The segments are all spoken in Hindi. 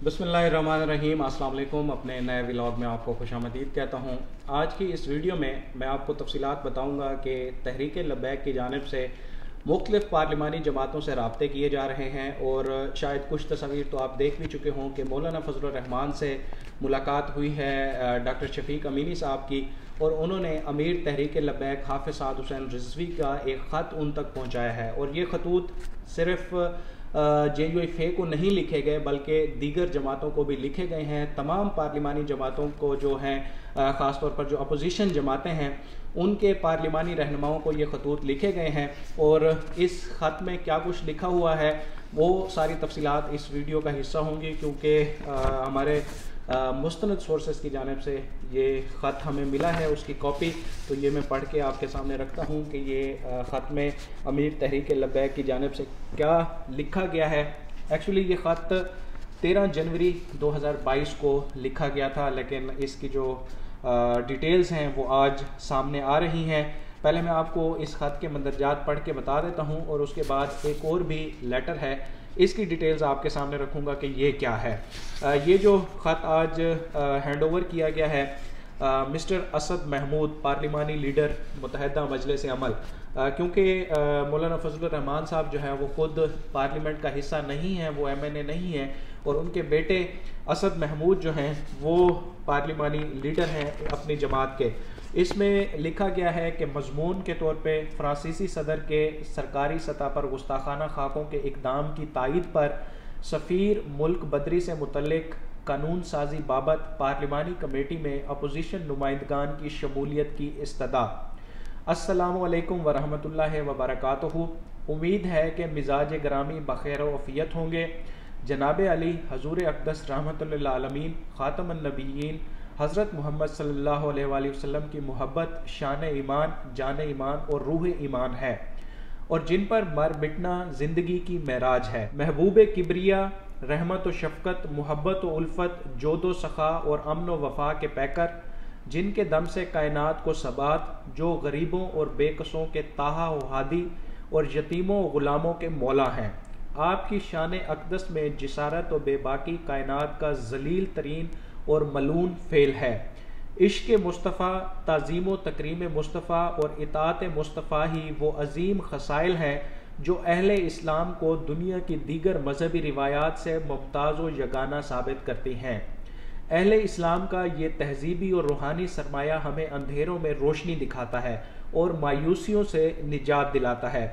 बिस्मिल्लाहिर्रहमानिर्रहीम। अस्सलाम वालेकुम। अपने नए व्लॉग में आपको खुशामदीद कहता हूँ। आज की इस वीडियो में मैं आपको तफसीलात बताऊँगा कि तहरीक लब्बैक की जानिब से मुख्तलिफ़ पार्लिमानी जमातों से रब्ते किए जा रहे हैं और शायद कुछ तस्वीर तो आप देख भी चुके हों कि मौलाना फजलुर रहमान से मुलाकात हुई है डॉक्टर शफीक अमीनी साहब की, और उन्होंने अमीर तहरीक लब्बैक हाफिज़ साद हुसैन रिजवी का एक ख़त उन तक पहुँचाया है। और ये खतूत सिर्फ़ JUIFA को नहीं लिखे गए बल्कि दीगर जमातों को भी लिखे गए हैं। तमाम पार्लिमानी जमातों को जो हैं, ख़ास तौर पर जो अपोजिशन जमातें हैं उनके पार्लिमानी रहनुमाओं को ये खतूत लिखे गए हैं। और इस ख़त में क्या कुछ लिखा हुआ है वो सारी तफसीलात इस वीडियो का हिस्सा होंगी, क्योंकि हमारे मुस्तनद सोर्सेस की जानिब से ये ख़त हमें मिला है, उसकी कॉपी तो ये मैं पढ़ के आपके सामने रखता हूँ कि ये ख़त में अमीर तहरीक लब्बैक की जानिब से क्या लिखा गया है। एक्चुअली ये ख़त 13 जनवरी 2022 को लिखा गया था, लेकिन इसकी जो डिटेल्स हैं वो आज सामने आ रही हैं। पहले मैं आपको इस ख़त के मंदरजात पढ़ के बता देता हूँ और उसके बाद एक और भी लेटर है, इसकी डिटेल्स आपके सामने रखूँगा कि ये क्या है। ये जो ख़त आज हैंड ओवर किया गया है मिस्टर असद महमूद, पार्लिमानी लीडर मुत्तहदा मजलिस अमल, क्योंकि मौलाना फजलुर रहमान साहब जो है वो ख़ुद पार्लियामेंट का हिस्सा नहीं है, वो MNA नहीं है, और उनके बेटे असद महमूद जो हैं वो पार्लिमानी लीडर हैं अपनी जमात के। इसमें लिखा गया है कि मजमून के तौर पे फ्रांसीसी सदर के सरकारी सतह पर गुस्ताखाना खाकों के इक़दाम की तायद पर सफ़ीर मुल्क बदरी से मुतल्लिक कानून साजी बाबत पार्लिमानी कमेटी में अपोजिशन नुमाइंदगान की शमूलियत की इस्तदा। अस्सलामु अलैकुम वरहमतुल्लाहि वबरकातुहू। उम्मीद है कि मिजाज ग्रामी बखैर वफ़ियत होंगे। जनाब अली हजूर अक़दस रहमतुल लिल आलमीन ख़ातमुन नबिय्यीन हज़रत मोहम्मद सल्लल्लाहु अलैहि वसल्लम की मोहब्बत शान ईमान, जान ईमान और रूह ईमान है, और जिन पर मर मिटना ज़िंदगी की महराज है। महबूब किबरिया रहमत व शफ़क़त, मोहब्बत व उल्फ़त, जोदो सख़ा और अमन व वफ़ा के पैकर, जिनके दम से कायनात को सबात, जो गरीबों और बेकसों के ताहा व हादी और यतीमों व ग़ुलामों के मौला हैं। आपकी शान अक़दस में जिसारत व बेबाकी कायनात का ज़लील तरीन और मलून फ़ेल है। इश्क़ मुस्तफ़ा, ताज़ीम व तकरीम मुस्तफ़ा और इताअत मुस्तफ़ा ही वो अज़ीम ख़साइल हैं जो अहले इस्लाम को दुनिया की दीगर मजहबी रिवायात से मुमताज़ व यगाना साबित करती हैं। अहले इस्लाम का ये तहज़ीबी और रूहानी सरमाया हमें अंधेरों में रोशनी दिखाता है और मायूसियों से निजात दिलाता है।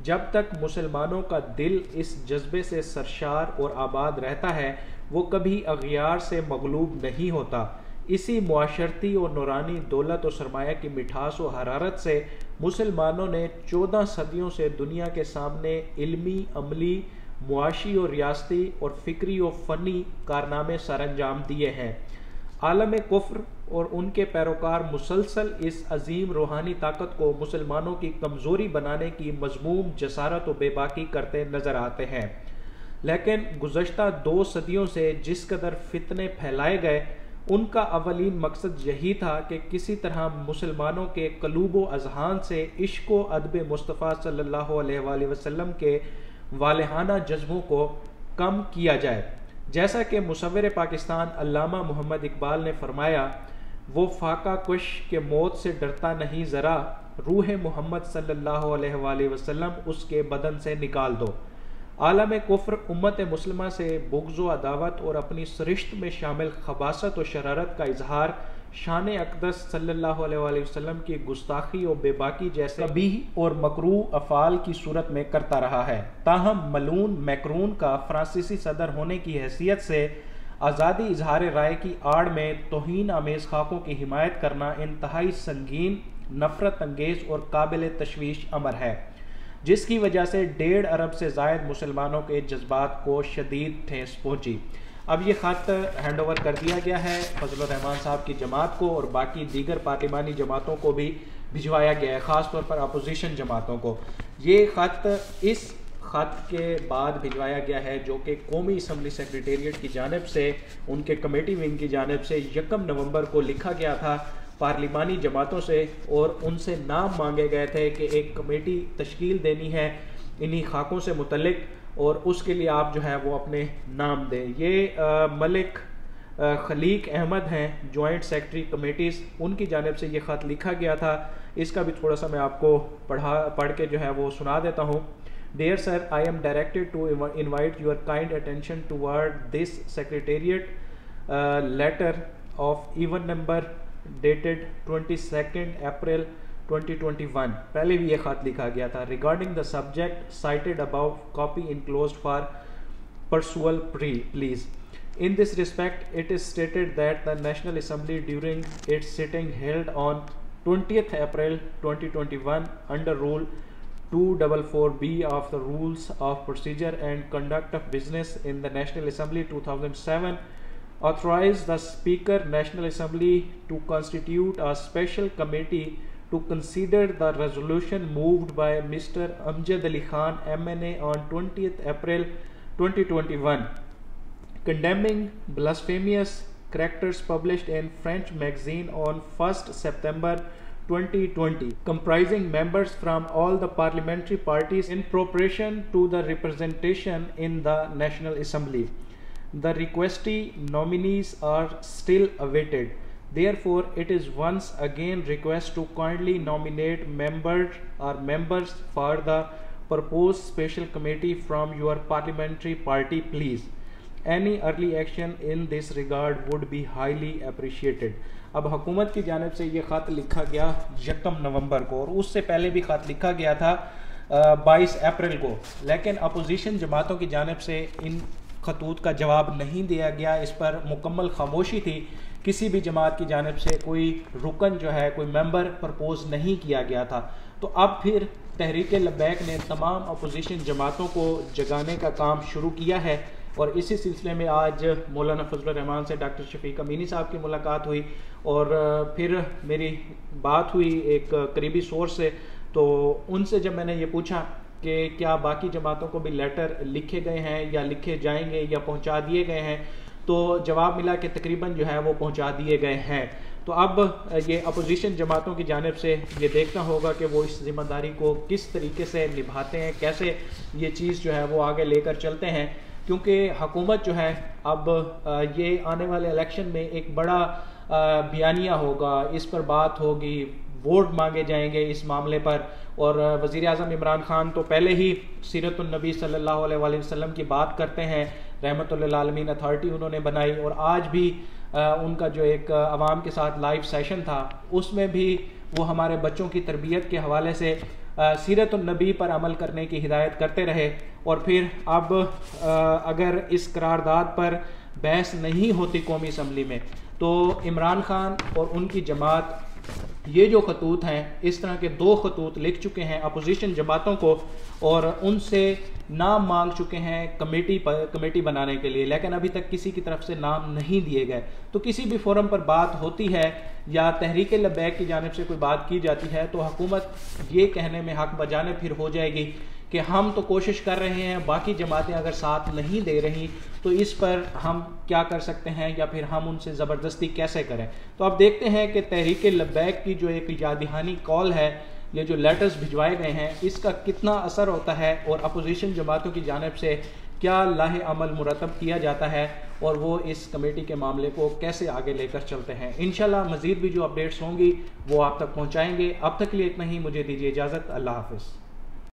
जब तक मुसलमानों का दिल इस जज्बे से सरशार और आबाद रहता है वो कभी अग़ियार से मग़लूब नहीं होता। इसी मुआशरती और नूरानी दौलत और सरमाया की मिठास और हरारत से मुसलमानों ने 14 सदियों से दुनिया के सामने इल्मी, अमली, मुआशी और रियासती और फ़िक्री और फ़नी कारनामे सरअंजाम दिए हैं। आलम कुफ्र और उनके पैरोकार मुसलसल इस अजीम रूहानी ताकत को मुसलमानों की कमज़ोरी बनाने की मज़मूम जसारत व बेबाकी करते नज़र आते हैं। लेकिन गुज़श्ता 2 सदियों से जिस कदर फितने फैलाए गए उनका अवलीन मकसद यही था कि किसी तरह मुसलमानों के कलूब व अज़हान से इश्क़ व अदब मुस्तफ़ा सल्लल्लाहु अलैहि वसल्लम के वालेहाना जज्बों को कम किया जाए। जैसा कि मुसव्विर पाकिस्तान अल्लामा मोहम्मद इकबाल ने फरमाया, वो फाका कुश के मौत से डरता नहीं ज़रा, रूह मोहम्मद सल्लल्लाहु अलैहि वसल्लम उसके बदन से निकाल दो। आलम कुफ्र उम्मत मुस्लिमा से बुग़्ज़ व अदावत और अपनी सरिश्त में शामिल खबासत और शरारत का इजहार शान अक़दस सल्लल्लाहु अलैहि वसल्लम की गुस्ताखी और बेबाकी जैसे कबीह और मकरूह अफ़ाल की सूरत में करता रहा है। ताहम मलून मैक्रून का फ्रांसीसी सदर होने की हैसियत से आज़ादी इजहार राय की आड़ में तौहीन आमेज़ खाकों की हिमायत करना इंतहाई संगीन, नफ़रत अंगेज़ और काबिल तशवीश अमर है, जिसकी वजह से 1.5 अरब से ज़ायद मुसलमानों के जज्बात को शदीद ठेस पहुँची। अब ये ख़त हैंड ओवर कर दिया गया है फजलुर रहमान साहब की जमात को, और बाकी दीगर पार्लिमानी जमातों को भी भिजवाया गया है, ख़ास तौर पर अपोजिशन जमातों को। ये ख़त इस ख़त के बाद भिजवाया गया है जो कि कौमी असम्बली सेक्रेटेरिएट की जानिब से, उनके कमेटी विंग की जानिब से 1 नवंबर को लिखा गया था पार्लिमानी जमातों से, और उनसे नाम मांगे गए थे कि एक कमेटी तश्कील देनी है इन्हीं खाकों से मुतल्लिक। और उसके लिए आप जो है वो अपने नाम दें। ये मलिक खलीक अहमद हैं, जॉइंट सेक्रेटरी कमेटीज़, उनकी जानिब से ये ख़त लिखा गया था। इसका भी थोड़ा सा मैं आपको पढ़ के जो है वो सुना देता हूँ। Dear sir, I am directed to invite your kind attention toward this secretariat letter of even number dated 22nd April 2021। पहले भी ये ख़त लिखा गया था। Regarding the subject cited above, copy enclosed for perusal please। In this respect, it is stated that the National Assembly during its sitting held on 20th April 2021 under Rule 244B of the Rules of Procedure and Conduct of Business in the National Assembly 2007 authorized the Speaker National Assembly to constitute a special committee to consider the resolution moved by Mr. Amjad Ali Khan MNA on 20th April 2021 condemning blasphemous characters published in French magazine on 1st September 2020, comprising members from all the parliamentary parties in proportion to the representation in the National Assembly. The requestee nominees are still awaited. Therefore, it is once again request to kindly nominate members for the proposed special committee from your parliamentary party, please. Any early action in this regard would be highly appreciated। अब हुकूमत की जानिब से ये ख़त लिखा गया 1 नवंबर को, और उससे पहले भी ख़त लिखा गया था 22 अप्रैल को, लेकिन अपोजिशन जमातों की जानिब से इन खतूत का जवाब नहीं दिया गया। इस पर मुकम्मल खामोशी थी। किसी भी जमात की जानिब से कोई रुकन जो है, कोई मेंबर प्रपोज नहीं किया गया था। तो अब फिर तहरीक लब्बैक ने तमाम अपोजिशन जमातों को जगाने का काम शुरू किया है, और इसी सिलसिले में आज मौलाना फजलुर रहमान से डॉक्टर शफीक अमीनी साहब की मुलाकात हुई, और फिर मेरी बात हुई एक करीबी सोर्स से। तो उनसे जब मैंने ये पूछा कि क्या बाकी जमातों को भी लेटर लिखे गए हैं या लिखे जाएंगे या पहुंचा दिए गए हैं, तो जवाब मिला कि तकरीबन जो है वो पहुंचा दिए गए हैं। तो अब ये अपोजिशन जमातों की जानिब से ये देखना होगा कि वो इस जिम्मेदारी को किस तरीके से निभाते हैं, कैसे ये चीज़ जो है वो आगे लेकर चलते हैं, क्योंकि हुकूमत जो है अब ये आने वाले इलेक्शन में एक बड़ा बयानिया होगा, इस पर बात होगी, वोट मांगे जाएंगे इस मामले पर। और वज़ीर आज़म इमरान खान तो पहले ही सीरतुन नबी सल्लल्लाहु अलैहि वसल्लम की बात करते हैं, रहमतुल लिल आलमीन अथॉरिटी उन्होंने बनाई, और आज भी उनका जो एक आवाम के साथ लाइव सेशन था उसमें भी वो हमारे बच्चों की तरबियत के हवाले से सीरतुन नबी पर अमल करने की हिदायत करते रहे। और फिर अब अगर इस करारदाद पर बहस नहीं होती कौमी असम्बली में, तो इमरान खान और उनकी जमात ये जो खतूत हैं, इस तरह के 2 खतूत लिख चुके हैं अपोजिशन जमातों को, और उनसे नाम मांग चुके हैं कमेटी बनाने के लिए, लेकिन अभी तक किसी की तरफ से नाम नहीं दिए गए। तो किसी भी फोरम पर बात होती है या तहरीक लब्बैक की जानिब से कोई बात की जाती है, तो हुकूमत ये कहने में हक बजाने फिर हो जाएगी कि हम तो कोशिश कर रहे हैं, बाकी जमातें अगर साथ नहीं दे रही तो इस पर हम क्या कर सकते हैं, या फिर हम उनसे ज़बरदस्ती कैसे करें। तो अब देखते हैं कि तहरीक लब्बैक की जो एक याद दहानी कॉल है, ये जो लेटर्स भिजवाए गए हैं, इसका कितना असर होता है, और अपोजिशन जमातों की जानिब से क्या लाहे अमल मुरतब किया जाता है, और वो इस कमेटी के मामले को कैसे आगे लेकर चलते हैं। इंशाल्लाह मज़ीद भी जो अपडेट्स होंगी वो आप तक पहुँचाएँगे। अब तक के लिए इतना ही, मुझे दीजिए इजाज़त। अल्लाह हाफ़िज़।